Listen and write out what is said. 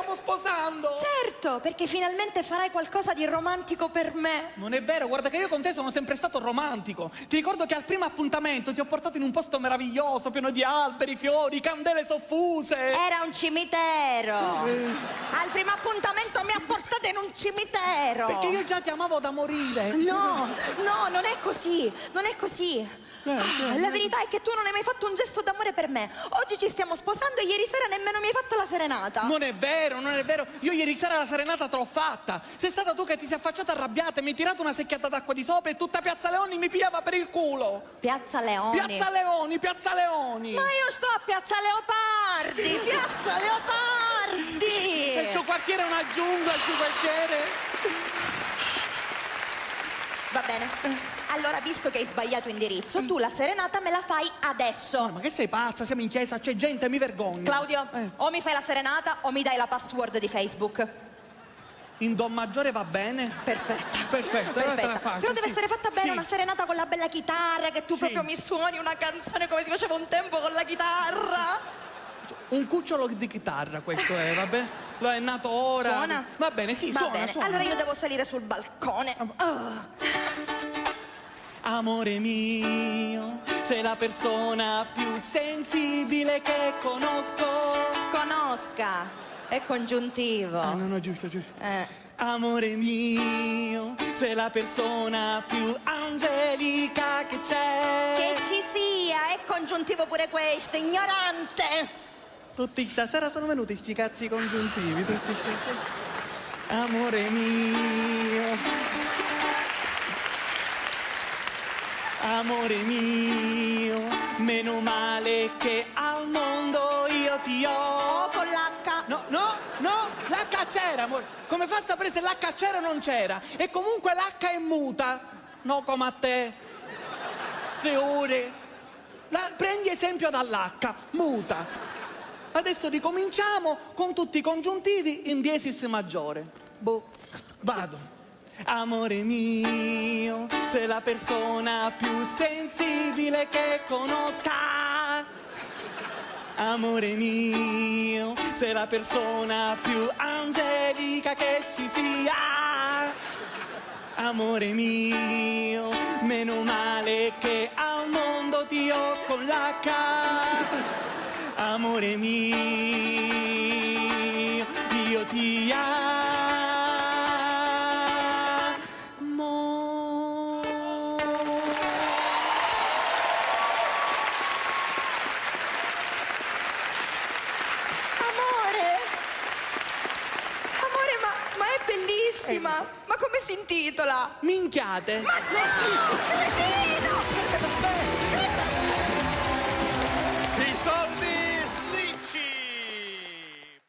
stiamo sposando! Certo, perché finalmente farai qualcosa di romantico per me. Non è vero, guarda che io con te sono sempre stato romantico. Ti ricordo che al primo appuntamento ti ho portato in un posto meraviglioso, pieno di alberi, fiori, candele soffuse. Era un cimitero. Al primo appuntamento mi ha portato in un cimitero. Perché io già ti amavo da morire. No, no, non è così, non è così. La verità è che tu non hai mai fatto un gesto d'amore per me. Oggi ci stiamo sposando e ieri sera nemmeno mi hai fatto la serenata. Non è vero, non è vero. Io ieri sera la serenata te l'ho fatta. Sei stata tu che ti sei affacciata arrabbiata e mi hai tirato una secchiata d'acqua di sopra e tutta Piazza Leoni mi pigliava per il culo. Piazza Leoni? Piazza Leoni, Piazza Leoni. Ma io sto a Piazza Leopardi, Piazza Leopardi. E il suo quartiere è una giungla, il suo quartiere. Va bene. Allora, visto che hai sbagliato indirizzo, tu la serenata me la fai adesso. Ma che sei pazza? Siamo in chiesa, c'è gente, mi vergogno. Claudio, o mi fai la serenata o mi dai la password di Facebook. In do maggiore va bene? Perfetta. Perfetto, allora te la Perfetta. faccio, Però deve sì. essere fatta bene, Sì. una serenata con la bella chitarra, che tu Sì. proprio mi suoni una canzone come si faceva un tempo con la chitarra. Un cucciolo di chitarra questo è, va bene? Lo è nato ora. Suona? Va bene, sì, Va suona, bene, suona. allora io devo salire sul balcone. Amore mio, sei la persona più sensibile che conosco. Conosca, è congiuntivo. No, giusto. Amore mio, sei la persona più angelica che c'è. Che ci sia, è congiuntivo pure questo, ignorante. Tutti stasera sono venuti sti cazzi congiuntivi, tutti stasera. Amore mio. Amore mio, meno male che al mondo io ti ho. Oh, con l'H. No, l'H c'era, amore. Come fa a sapere se l'H c'era o non c'era? E comunque l'H è muta. No, come a te. Teore. Prendi esempio dall'H, muta. Adesso ricominciamo con tutti i congiuntivi in diesis maggiore. Boh, vado. Amore mio, sei la persona più sensibile che conosca. Amore mio, sei la persona più angelica che ci sia. Amore mio, meno male che al mondo ti ho con l'H. Amore mio, io ti amo. Ma è bellissima. Ma come si intitola? Minchiate. Ma no!